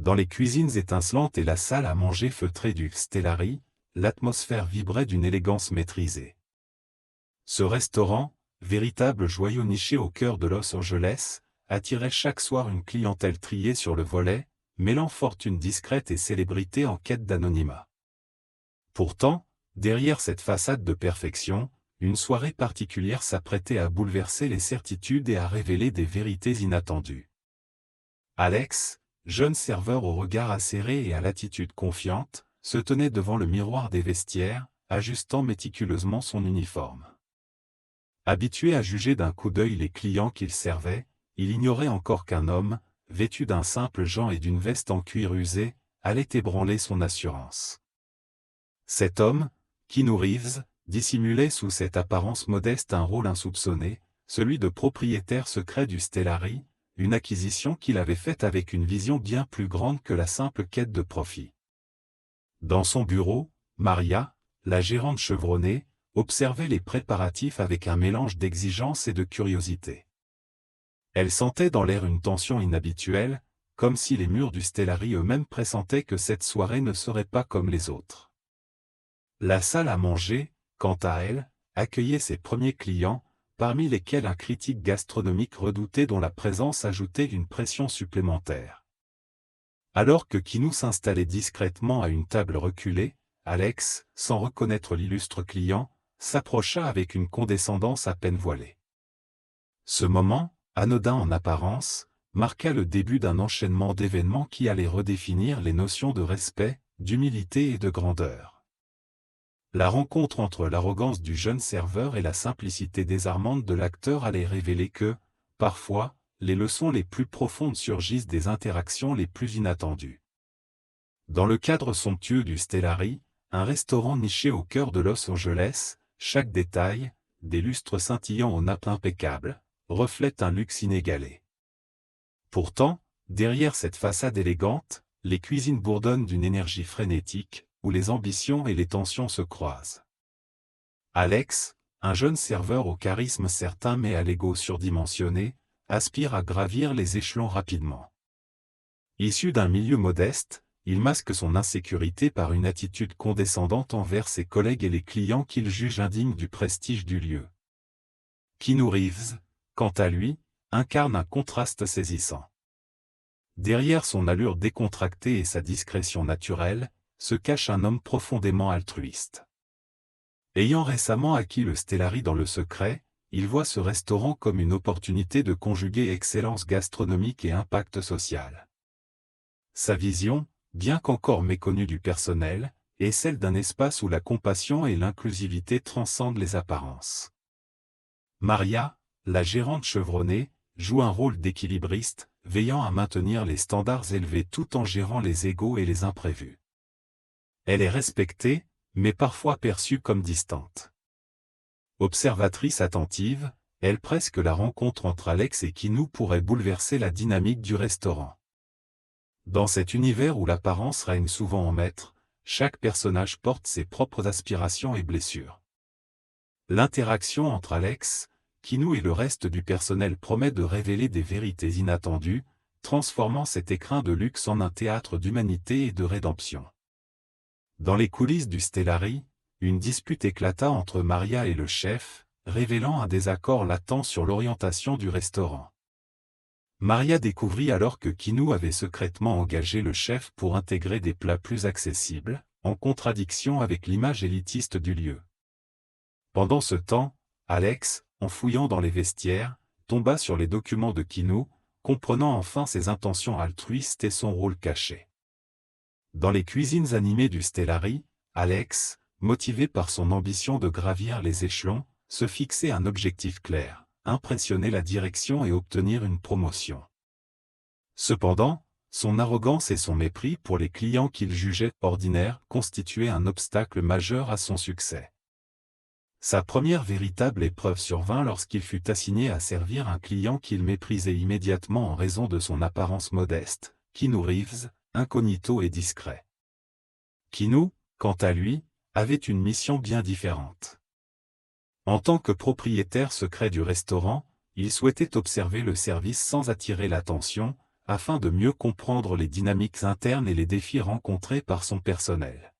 Dans les cuisines étincelantes et la salle à manger feutrée du Stellari, l'atmosphère vibrait d'une élégance maîtrisée. Ce restaurant, véritable joyau niché au cœur de Los Angeles, attirait chaque soir une clientèle triée sur le volet, mêlant fortune discrète et célébrité en quête d'anonymat. Pourtant, derrière cette façade de perfection, une soirée particulière s'apprêtait à bouleverser les certitudes et à révéler des vérités inattendues. Alex, jeune serveur au regard acéré et à l'attitude confiante, se tenait devant le miroir des vestiaires, ajustant méticuleusement son uniforme. Habitué à juger d'un coup d'œil les clients qu'il servait, il ignorait encore qu'un homme, vêtu d'un simple gant et d'une veste en cuir usé, allait ébranler son assurance. Cet homme, Keanu Reeves, dissimulait sous cette apparence modeste un rôle insoupçonné, celui de propriétaire secret du Stellari, une acquisition qu'il avait faite avec une vision bien plus grande que la simple quête de profit. Dans son bureau, Maria, la gérante chevronnée, observait les préparatifs avec un mélange d'exigence et de curiosité. Elle sentait dans l'air une tension inhabituelle, comme si les murs du Stellari eux-mêmes pressentaient que cette soirée ne serait pas comme les autres. La salle à manger, quant à elle, accueillait ses premiers clients, parmi lesquels un critique gastronomique redouté dont la présence ajoutait une pression supplémentaire. Alors que Keanu s'installait discrètement à une table reculée, Alex, sans reconnaître l'illustre client, s'approcha avec une condescendance à peine voilée. Ce moment, anodin en apparence, marqua le début d'un enchaînement d'événements qui allait redéfinir les notions de respect, d'humilité et de grandeur. La rencontre entre l'arrogance du jeune serveur et la simplicité désarmante de l'acteur allait révéler que, parfois, les leçons les plus profondes surgissent des interactions les plus inattendues. Dans le cadre somptueux du Stellari, un restaurant niché au cœur de Los Angeles, chaque détail, des lustres scintillants aux nappes impeccables, reflète un luxe inégalé. Pourtant, derrière cette façade élégante, les cuisines bourdonnent d'une énergie frénétique, où les ambitions et les tensions se croisent. Alex, un jeune serveur au charisme certain mais à l'ego surdimensionné, aspire à gravir les échelons rapidement. Issu d'un milieu modeste, il masque son insécurité par une attitude condescendante envers ses collègues et les clients qu'il juge indignes du prestige du lieu. Keanu Reeves, quant à lui, incarne un contraste saisissant. Derrière son allure décontractée et sa discrétion naturelle, se cache un homme profondément altruiste. Ayant récemment acquis le Stellari dans le secret, il voit ce restaurant comme une opportunité de conjuguer excellence gastronomique et impact social. Sa vision, bien qu'encore méconnue du personnel, est celle d'un espace où la compassion et l'inclusivité transcendent les apparences. Maria, la gérante chevronnée, joue un rôle d'équilibriste, veillant à maintenir les standards élevés tout en gérant les égos et les imprévus. Elle est respectée, mais parfois perçue comme distante. Observatrice attentive, elle presse que la rencontre entre Alex et Keanu pourrait bouleverser la dynamique du restaurant. Dans cet univers où l'apparence règne souvent en maître, chaque personnage porte ses propres aspirations et blessures. L'interaction entre Alex, Keanu et le reste du personnel promet de révéler des vérités inattendues, transformant cet écrin de luxe en un théâtre d'humanité et de rédemption. Dans les coulisses du Stellari, une dispute éclata entre Maria et le chef, révélant un désaccord latent sur l'orientation du restaurant. Maria découvrit alors que Keanu avait secrètement engagé le chef pour intégrer des plats plus accessibles, en contradiction avec l'image élitiste du lieu. Pendant ce temps, Alex, en fouillant dans les vestiaires, tomba sur les documents de Keanu, comprenant enfin ses intentions altruistes et son rôle caché. Dans les cuisines animées du Stellari, Alex, motivé par son ambition de gravir les échelons, se fixait un objectif clair, impressionner la direction et obtenir une promotion. Cependant, son arrogance et son mépris pour les clients qu'il jugeait ordinaires constituaient un obstacle majeur à son succès. Sa première véritable épreuve survint lorsqu'il fut assigné à servir un client qu'il méprisait immédiatement en raison de son apparence modeste, Keanu Reeves, incognito et discret. Keanu, quant à lui, avait une mission bien différente. En tant que propriétaire secret du restaurant, il souhaitait observer le service sans attirer l'attention, afin de mieux comprendre les dynamiques internes et les défis rencontrés par son personnel.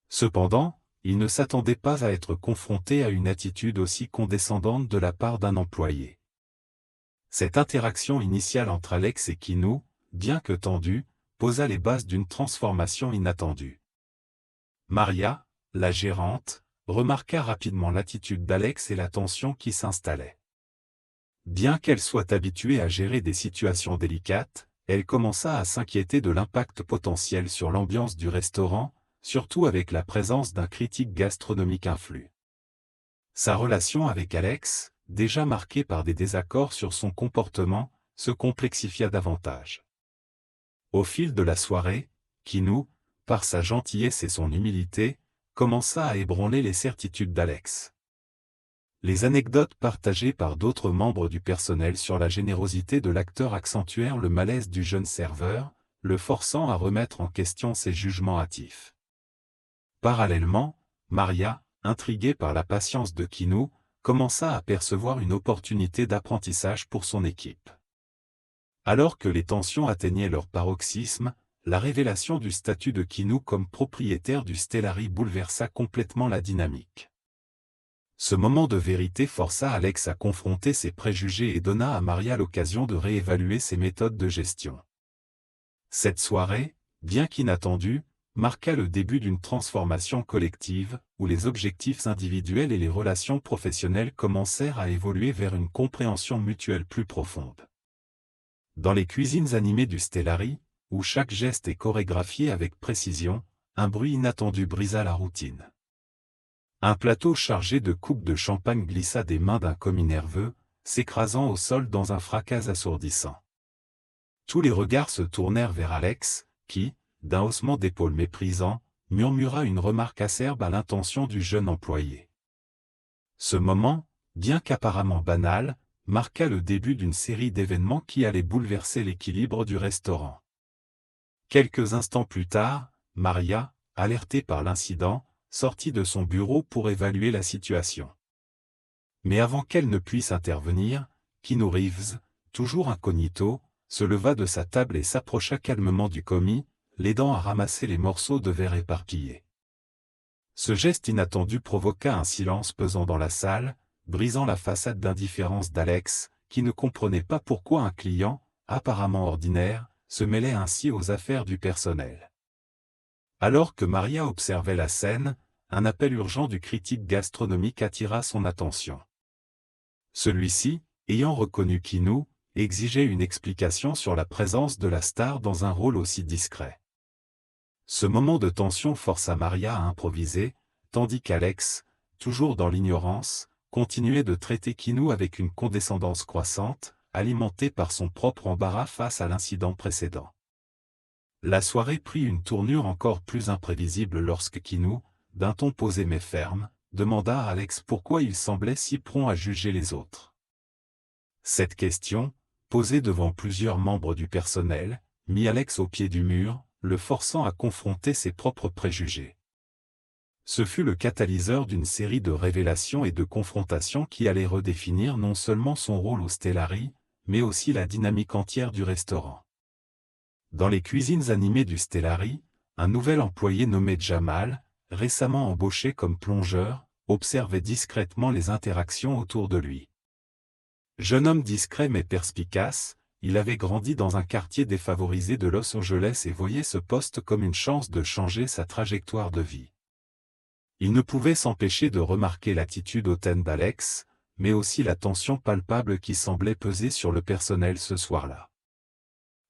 Cependant, il ne s'attendait pas à être confronté à une attitude aussi condescendante de la part d'un employé. Cette interaction initiale entre Alex et Kinou, bien que tendue, posa les bases d'une transformation inattendue. Maria, la gérante, remarqua rapidement l'attitude d'Alex et la tension qui s'installait. Bien qu'elle soit habituée à gérer des situations délicates, elle commença à s'inquiéter de l'impact potentiel sur l'ambiance du restaurant, surtout avec la présence d'un critique gastronomique influent. Sa relation avec Alex, déjà marquée par des désaccords sur son comportement, se complexifia davantage. Au fil de la soirée, Kinou, par sa gentillesse et son humilité, commença à ébranler les certitudes d'Alex. Les anecdotes partagées par d'autres membres du personnel sur la générosité de l'acteur accentuèrent le malaise du jeune serveur, le forçant à remettre en question ses jugements hâtifs. Parallèlement, Maria, intriguée par la patience de Kinou, commença à percevoir une opportunité d'apprentissage pour son équipe. Alors que les tensions atteignaient leur paroxysme, la révélation du statut de Kinou comme propriétaire du Stellari bouleversa complètement la dynamique. Ce moment de vérité força Alex à confronter ses préjugés et donna à Maria l'occasion de réévaluer ses méthodes de gestion. Cette soirée, bien qu'inattendue, marqua le début d'une transformation collective, où les objectifs individuels et les relations professionnelles commencèrent à évoluer vers une compréhension mutuelle plus profonde. Dans les cuisines animées du Stellari, où chaque geste est chorégraphié avec précision, un bruit inattendu brisa la routine. Un plateau chargé de coupes de champagne glissa des mains d'un commis nerveux, s'écrasant au sol dans un fracas assourdissant. Tous les regards se tournèrent vers Alex, qui, d'un haussement d'épaules méprisant, murmura une remarque acerbe à l'intention du jeune employé. Ce moment, bien qu'apparemment banal, marqua le début d'une série d'événements qui allaient bouleverser l'équilibre du restaurant. Quelques instants plus tard, Maria, alertée par l'incident, sortit de son bureau pour évaluer la situation. Mais avant qu'elle ne puisse intervenir, Keanu Reeves, toujours incognito, se leva de sa table et s'approcha calmement du commis, l'aidant à ramasser les morceaux de verre éparpillés. Ce geste inattendu provoqua un silence pesant dans la salle, brisant la façade d'indifférence d'Alex, qui ne comprenait pas pourquoi un client, apparemment ordinaire, se mêlait ainsi aux affaires du personnel. Alors que Maria observait la scène, un appel urgent du critique gastronomique attira son attention. Celui-ci, ayant reconnu Keanu, exigeait une explication sur la présence de la star dans un rôle aussi discret. Ce moment de tension força Maria à improviser, tandis qu'Alex, toujours dans l'ignorance, continuait de traiter Keanu avec une condescendance croissante, alimentée par son propre embarras face à l'incident précédent. La soirée prit une tournure encore plus imprévisible lorsque Keanu, d'un ton posé mais ferme, demanda à Alex pourquoi il semblait si prompt à juger les autres. Cette question, posée devant plusieurs membres du personnel, mit Alex au pied du mur, le forçant à confronter ses propres préjugés. Ce fut le catalyseur d'une série de révélations et de confrontations qui allaient redéfinir non seulement son rôle au Stellari, mais aussi la dynamique entière du restaurant. Dans les cuisines animées du Stellari, un nouvel employé nommé Jamal, récemment embauché comme plongeur, observait discrètement les interactions autour de lui. Jeune homme discret mais perspicace, il avait grandi dans un quartier défavorisé de Los Angeles et voyait ce poste comme une chance de changer sa trajectoire de vie. Il ne pouvait s'empêcher de remarquer l'attitude hautaine d'Alex, mais aussi la tension palpable qui semblait peser sur le personnel ce soir-là.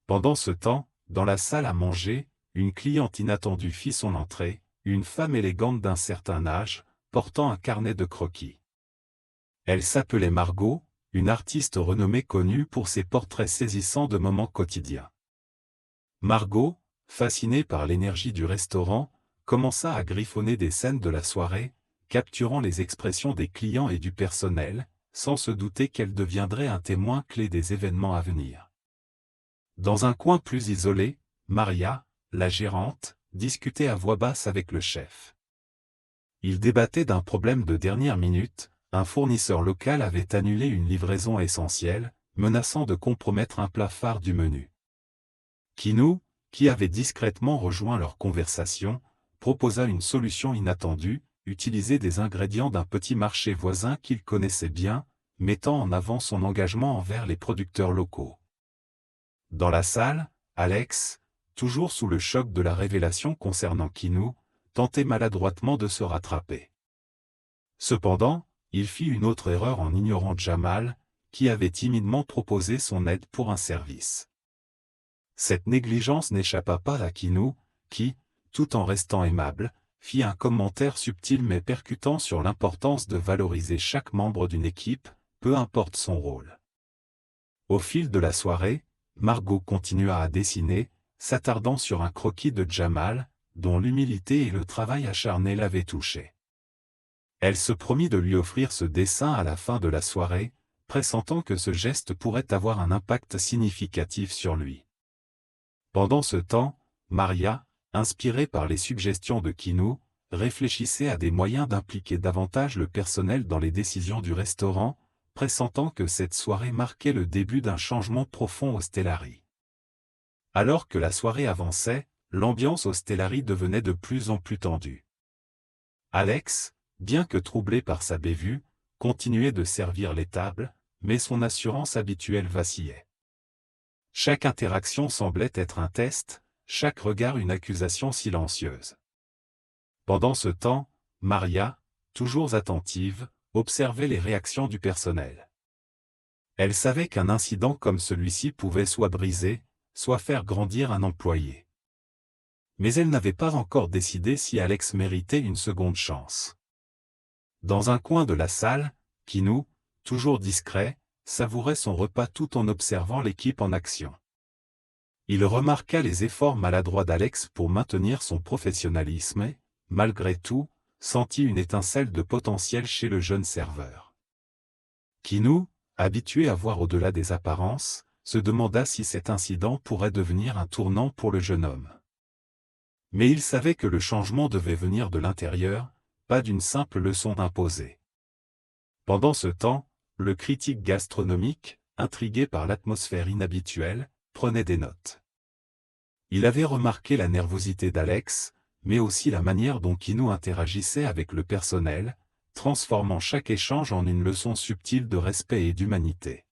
Pendant ce temps, dans la salle à manger, une cliente inattendue fit son entrée, une femme élégante d'un certain âge, portant un carnet de croquis. Elle s'appelait Margot, une artiste renommée connue pour ses portraits saisissants de moments quotidiens. Margot, fascinée par l'énergie du restaurant, commença à griffonner des scènes de la soirée, capturant les expressions des clients et du personnel, sans se douter qu'elle deviendrait un témoin clé des événements à venir. Dans un coin plus isolé, Maria, la gérante, discutait à voix basse avec le chef. Ils débattaient d'un problème de dernière minute, un fournisseur local avait annulé une livraison essentielle, menaçant de compromettre un plat phare du menu. Kinou, qui avait discrètement rejoint leur conversation, proposa une solution inattendue, utiliser des ingrédients d'un petit marché voisin qu'il connaissait bien, mettant en avant son engagement envers les producteurs locaux. Dans la salle, Alex, toujours sous le choc de la révélation concernant Kinou, tentait maladroitement de se rattraper. Cependant, il fit une autre erreur en ignorant Jamal, qui avait timidement proposé son aide pour un service. Cette négligence n'échappa pas à Kinou, qui, tout en restant aimable, fit un commentaire subtil mais percutant sur l'importance de valoriser chaque membre d'une équipe, peu importe son rôle. Au fil de la soirée, Margot continua à dessiner, s'attardant sur un croquis de Jamal, dont l'humilité et le travail acharné l'avaient touché. Elle se promit de lui offrir ce dessin à la fin de la soirée, pressentant que ce geste pourrait avoir un impact significatif sur lui. Pendant ce temps, Maria, inspirée par les suggestions de Kinou, réfléchissait à des moyens d'impliquer davantage le personnel dans les décisions du restaurant, pressentant que cette soirée marquait le début d'un changement profond au Stellari. Alors que la soirée avançait, l'ambiance au Stellari devenait de plus en plus tendue. Alex, bien que troublé par sa bévue, continuait de servir les tables, mais son assurance habituelle vacillait. Chaque interaction semblait être un test, chaque regard une accusation silencieuse. Pendant ce temps, Maria, toujours attentive, observait les réactions du personnel. Elle savait qu'un incident comme celui-ci pouvait soit briser, soit faire grandir un employé. Mais elle n'avait pas encore décidé si Alex méritait une seconde chance. Dans un coin de la salle, Kinou, toujours discret, savourait son repas tout en observant l'équipe en action. Il remarqua les efforts maladroits d'Alex pour maintenir son professionnalisme et, malgré tout, sentit une étincelle de potentiel chez le jeune serveur. Kinou, habitué à voir au-delà des apparences, se demanda si cet incident pourrait devenir un tournant pour le jeune homme. Mais il savait que le changement devait venir de l'intérieur, pas d'une simple leçon imposée. Pendant ce temps, le critique gastronomique, intrigué par l'atmosphère inhabituelle, prenait des notes. Il avait remarqué la nervosité d'Alex, mais aussi la manière dont Kinou interagissait avec le personnel, transformant chaque échange en une leçon subtile de respect et d'humanité.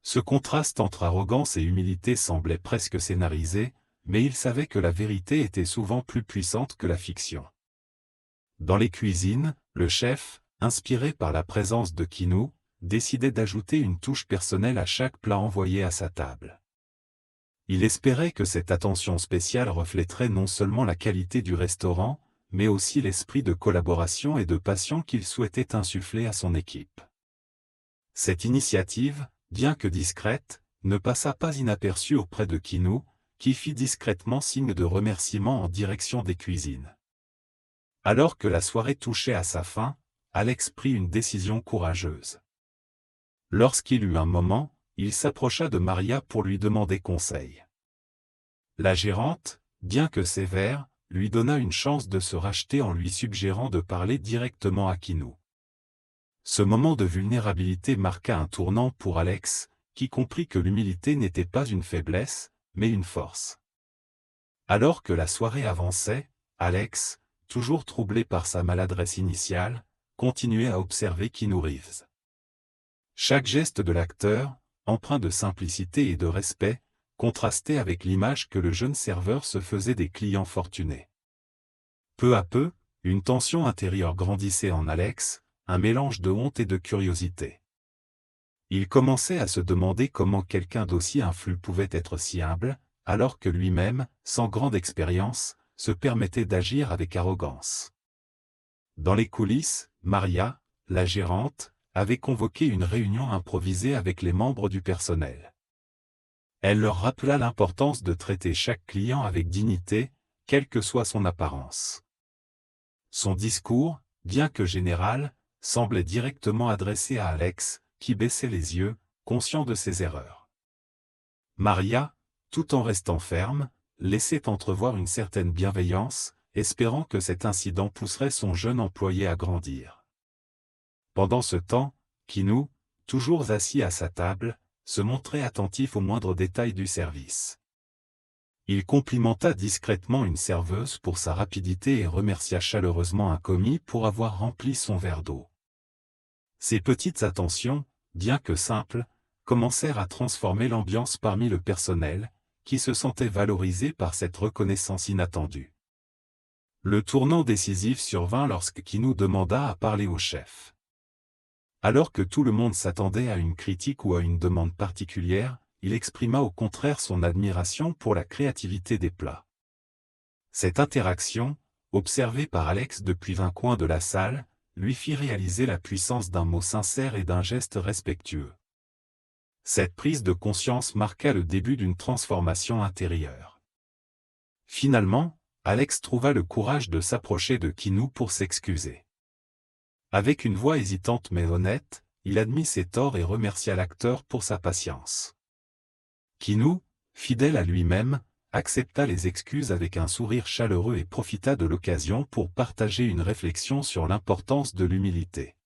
Ce contraste entre arrogance et humilité semblait presque scénarisé, mais il savait que la vérité était souvent plus puissante que la fiction. Dans les cuisines, le chef, inspiré par la présence de Kinou, décidait d'ajouter une touche personnelle à chaque plat envoyé à sa table. Il espérait que cette attention spéciale reflèterait non seulement la qualité du restaurant, mais aussi l'esprit de collaboration et de passion qu'il souhaitait insuffler à son équipe. Cette initiative, bien que discrète, ne passa pas inaperçue auprès de Kinou, qui fit discrètement signe de remerciement en direction des cuisines. Alors que la soirée touchait à sa fin, Alex prit une décision courageuse. Lorsqu'il eut un moment, il s'approcha de Maria pour lui demander conseil. La gérante, bien que sévère, lui donna une chance de se racheter en lui suggérant de parler directement à Kinou. Ce moment de vulnérabilité marqua un tournant pour Alex, qui comprit que l'humilité n'était pas une faiblesse, mais une force. Alors que la soirée avançait, Alex, toujours troublé par sa maladresse initiale, continuait à observer Keanu Reeves. Chaque geste de l'acteur, empreint de simplicité et de respect, contrastait avec l'image que le jeune serveur se faisait des clients fortunés. Peu à peu, une tension intérieure grandissait en Alex, un mélange de honte et de curiosité. Il commençait à se demander comment quelqu'un d'aussi influent pouvait être si humble, alors que lui-même, sans grande expérience, se permettait d'agir avec arrogance. Dans les coulisses, Maria, la gérante, avait convoqué une réunion improvisée avec les membres du personnel. Elle leur rappela l'importance de traiter chaque client avec dignité, quelle que soit son apparence. Son discours, bien que général, semblait directement adressé à Alex, qui baissait les yeux, conscient de ses erreurs. Maria, tout en restant ferme, laissait entrevoir une certaine bienveillance, espérant que cet incident pousserait son jeune employé à grandir. Pendant ce temps, Keanu, toujours assis à sa table, se montrait attentif aux moindres détails du service. Il complimenta discrètement une serveuse pour sa rapidité et remercia chaleureusement un commis pour avoir rempli son verre d'eau. Ces petites attentions, bien que simples, commencèrent à transformer l'ambiance parmi le personnel, qui se sentait valorisé par cette reconnaissance inattendue. Le tournant décisif survint lorsque Kinou demanda à parler au chef. Alors que tout le monde s'attendait à une critique ou à une demande particulière, il exprima au contraire son admiration pour la créativité des plats. Cette interaction, observée par Alex depuis un coin de la salle, lui fit réaliser la puissance d'un mot sincère et d'un geste respectueux. Cette prise de conscience marqua le début d'une transformation intérieure. Finalement, Alex trouva le courage de s'approcher de Kinou pour s'excuser. Avec une voix hésitante mais honnête, il admit ses torts et remercia l'acteur pour sa patience. Kinou, fidèle à lui-même, accepta les excuses avec un sourire chaleureux et profita de l'occasion pour partager une réflexion sur l'importance de l'humilité.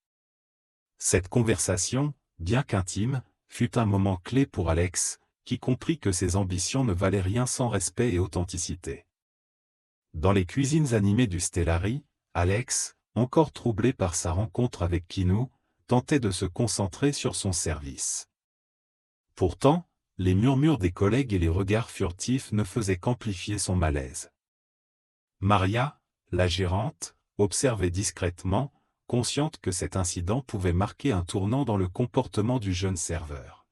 Cette conversation, bien qu'intime, fut un moment clé pour Alex, qui comprit que ses ambitions ne valaient rien sans respect et authenticité. Dans les cuisines animées du Stellari, Alex, encore troublé par sa rencontre avec Kinou, tentait de se concentrer sur son service. Pourtant, les murmures des collègues et les regards furtifs ne faisaient qu'amplifier son malaise. Maria, la gérante, observait discrètement, consciente que cet incident pouvait marquer un tournant dans le comportement du jeune serveur.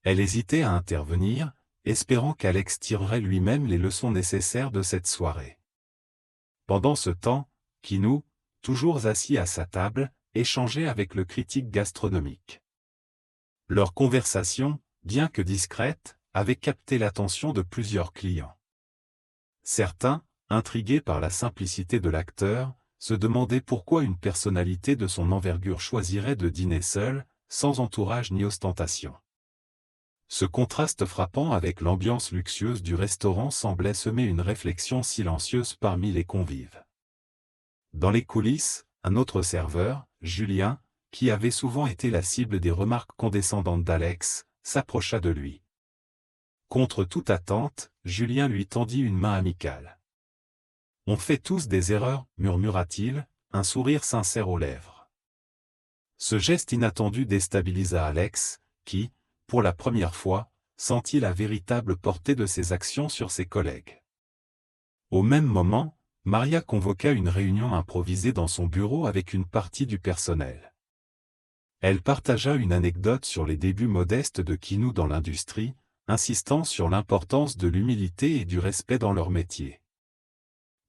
Elle hésitait à intervenir, espérant qu'Alex tirerait lui-même les leçons nécessaires de cette soirée. Pendant ce temps, Kinou, toujours assis à sa table, échangeait avec le critique gastronomique. Leur conversation, bien que discrète, avait capté l'attention de plusieurs clients. Certains, intrigués par la simplicité de l'acteur, se demandaient pourquoi une personnalité de son envergure choisirait de dîner seule, sans entourage ni ostentation. Ce contraste frappant avec l'ambiance luxueuse du restaurant semblait semer une réflexion silencieuse parmi les convives. Dans les coulisses, un autre serveur, Julien, qui avait souvent été la cible des remarques condescendantes d'Alex, s'approcha de lui. Contre toute attente, Julien lui tendit une main amicale. « On fait tous des erreurs, murmura-t-il, un sourire sincère aux lèvres. Ce geste inattendu déstabilisa Alex, qui, pour la première fois, sentit la véritable portée de ses actions sur ses collègues. Au même moment, Maria convoqua une réunion improvisée dans son bureau avec une partie du personnel. Elle partagea une anecdote sur les débuts modestes de Kinou dans l'industrie, insistant sur l'importance de l'humilité et du respect dans leur métier.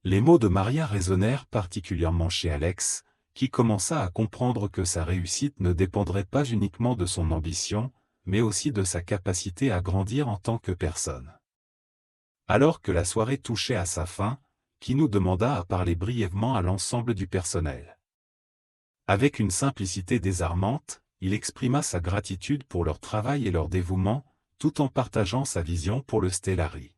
Les mots de Maria résonnèrent particulièrement chez Alex, qui commença à comprendre que sa réussite ne dépendrait pas uniquement de son ambition, mais aussi de sa capacité à grandir en tant que personne. Alors que la soirée touchait à sa fin, Kinou demanda à parler brièvement à l'ensemble du personnel. Avec une simplicité désarmante, il exprima sa gratitude pour leur travail et leur dévouement, tout en partageant sa vision pour le Stellari.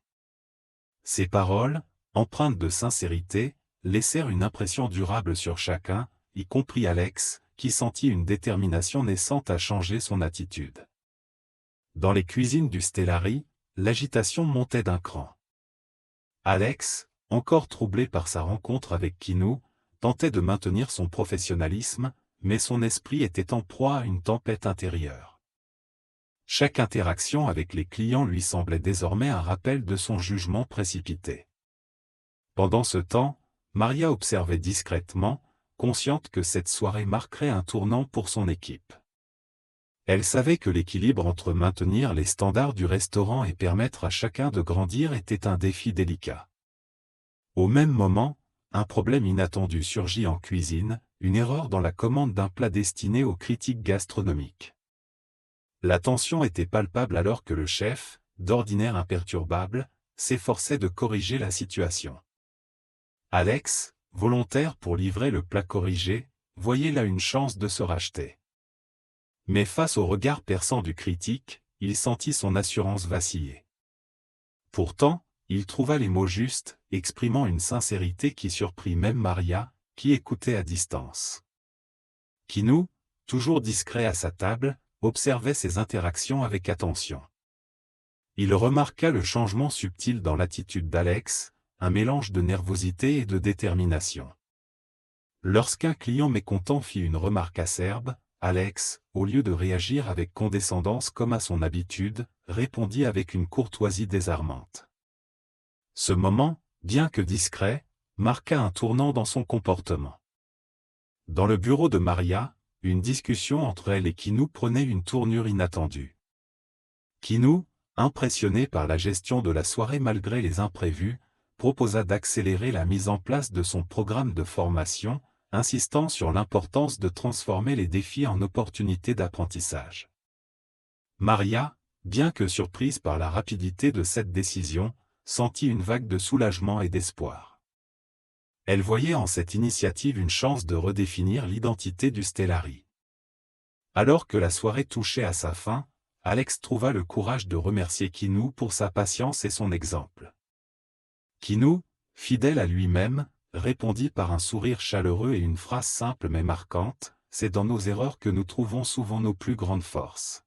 Ces paroles, empreintes de sincérité, laissèrent une impression durable sur chacun, y compris Alex, qui sentit une détermination naissante à changer son attitude. Dans les cuisines du Stellari, l'agitation montait d'un cran. Alex, encore troublé par sa rencontre avec Kinou, tentait de maintenir son professionnalisme, mais son esprit était en proie à une tempête intérieure. Chaque interaction avec les clients lui semblait désormais un rappel de son jugement précipité. Pendant ce temps, Maria observait discrètement, consciente que cette soirée marquerait un tournant pour son équipe. Elle savait que l'équilibre entre maintenir les standards du restaurant et permettre à chacun de grandir était un défi délicat. Au même moment, un problème inattendu surgit en cuisine, une erreur dans la commande d'un plat destiné aux critiques gastronomiques. La tension était palpable alors que le chef, d'ordinaire imperturbable, s'efforçait de corriger la situation. Alex, volontaire pour livrer le plat corrigé, voyait là une chance de se racheter. Mais face au regard perçant du critique, il sentit son assurance vaciller. Pourtant, il trouva les mots justes, exprimant une sincérité qui surprit même Maria, qui écoutait à distance. Kinou, toujours discret à sa table, observait ses interactions avec attention. Il remarqua le changement subtil dans l'attitude d'Alex, un mélange de nervosité et de détermination. Lorsqu'un client mécontent fit une remarque acerbe, Alex, au lieu de réagir avec condescendance comme à son habitude, répondit avec une courtoisie désarmante. Ce moment, bien que discret, marqua un tournant dans son comportement. Dans le bureau de Maria, une discussion entre elle et Kinou prenait une tournure inattendue. Kinou, impressionné par la gestion de la soirée malgré les imprévus, proposa d'accélérer la mise en place de son programme de formation, insistant sur l'importance de transformer les défis en opportunités d'apprentissage. Maria, bien que surprise par la rapidité de cette décision, sentit une vague de soulagement et d'espoir. Elle voyait en cette initiative une chance de redéfinir l'identité du Stellari. Alors que la soirée touchait à sa fin, Alex trouva le courage de remercier Kinou pour sa patience et son exemple. Kinou, fidèle à lui-même, répondit par un sourire chaleureux et une phrase simple mais marquante, « C'est dans nos erreurs que nous trouvons souvent nos plus grandes forces. »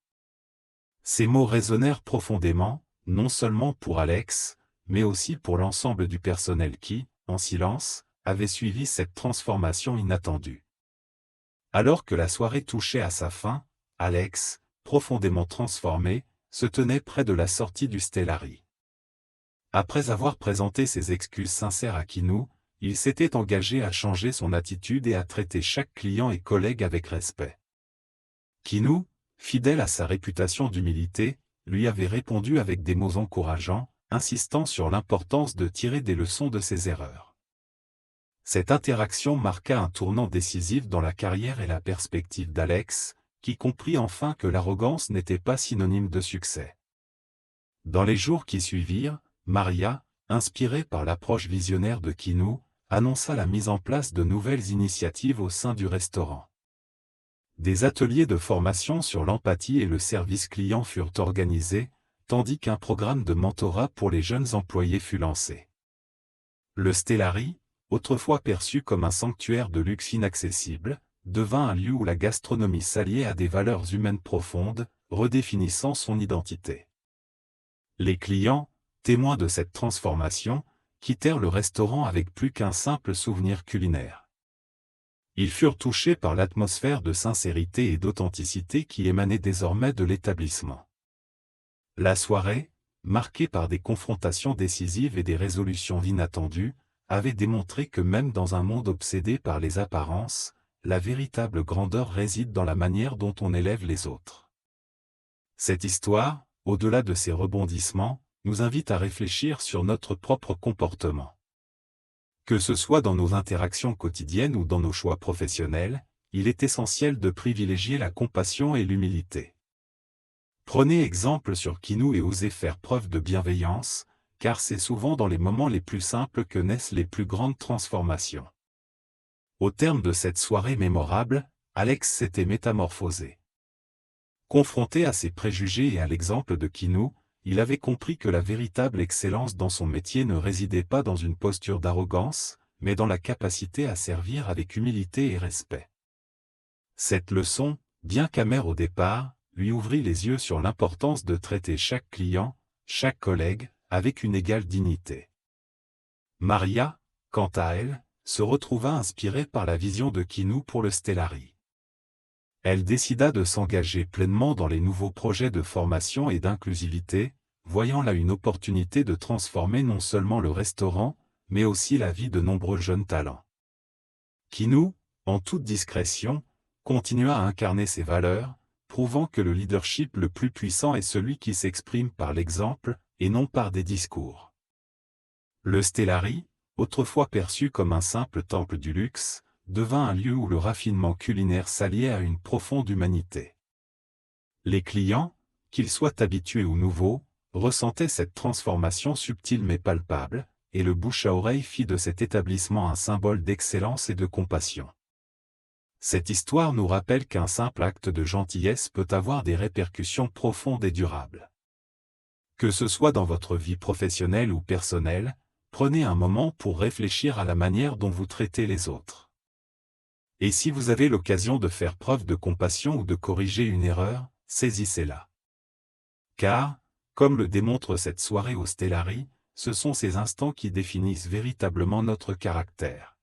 Ces mots résonnèrent profondément, non seulement pour Alex, mais aussi pour l'ensemble du personnel qui, en silence, avait suivi cette transformation inattendue. Alors que la soirée touchait à sa fin, Alex, profondément transformé, se tenait près de la sortie du Stellari. Après avoir présenté ses excuses sincères à Kinou, il s'était engagé à changer son attitude et à traiter chaque client et collègue avec respect. Kinou, fidèle à sa réputation d'humilité, lui avait répondu avec des mots encourageants, insistant sur l'importance de tirer des leçons de ses erreurs. Cette interaction marqua un tournant décisif dans la carrière et la perspective d'Alex, qui comprit enfin que l'arrogance n'était pas synonyme de succès. Dans les jours qui suivirent, Maria, inspirée par l'approche visionnaire de Kinou, annonça la mise en place de nouvelles initiatives au sein du restaurant. Des ateliers de formation sur l'empathie et le service client furent organisés, tandis qu'un programme de mentorat pour les jeunes employés fut lancé. Le Stellari, autrefois perçu comme un sanctuaire de luxe inaccessible, devint un lieu où la gastronomie s'alliait à des valeurs humaines profondes, redéfinissant son identité. Les clients, témoins de cette transformation, quittèrent le restaurant avec plus qu'un simple souvenir culinaire. Ils furent touchés par l'atmosphère de sincérité et d'authenticité qui émanait désormais de l'établissement. La soirée, marquée par des confrontations décisives et des résolutions inattendues, avait démontré que même dans un monde obsédé par les apparences, la véritable grandeur réside dans la manière dont on élève les autres. Cette histoire, au-delà de ses rebondissements, nous invite à réfléchir sur notre propre comportement. Que ce soit dans nos interactions quotidiennes ou dans nos choix professionnels, il est essentiel de privilégier la compassion et l'humilité. Prenez exemple sur Kinou et osez faire preuve de bienveillance, car c'est souvent dans les moments les plus simples que naissent les plus grandes transformations. Au terme de cette soirée mémorable, Alex s'était métamorphosé. Confronté à ses préjugés et à l'exemple de Kinou, il avait compris que la véritable excellence dans son métier ne résidait pas dans une posture d'arrogance, mais dans la capacité à servir avec humilité et respect. Cette leçon, bien qu'amère au départ, lui ouvrit les yeux sur l'importance de traiter chaque client, chaque collègue, avec une égale dignité. Maria, quant à elle, se retrouva inspirée par la vision de Kinou pour le Stellari. Elle décida de s'engager pleinement dans les nouveaux projets de formation et d'inclusivité, voyant là une opportunité de transformer non seulement le restaurant, mais aussi la vie de nombreux jeunes talents. Kinou, en toute discrétion, continua à incarner ses valeurs, prouvant que le leadership le plus puissant est celui qui s'exprime par l'exemple, et non par des discours. Le Stellari, autrefois perçu comme un simple temple du luxe, devint un lieu où le raffinement culinaire s'alliait à une profonde humanité. Les clients, qu'ils soient habitués ou nouveaux, ressentaient cette transformation subtile mais palpable, et le bouche à oreille fit de cet établissement un symbole d'excellence et de compassion. Cette histoire nous rappelle qu'un simple acte de gentillesse peut avoir des répercussions profondes et durables. Que ce soit dans votre vie professionnelle ou personnelle, prenez un moment pour réfléchir à la manière dont vous traitez les autres. Et si vous avez l'occasion de faire preuve de compassion ou de corriger une erreur, saisissez-la. Car, Comme le démontre cette soirée au Stellari, ce sont ces instants qui définissent véritablement notre caractère.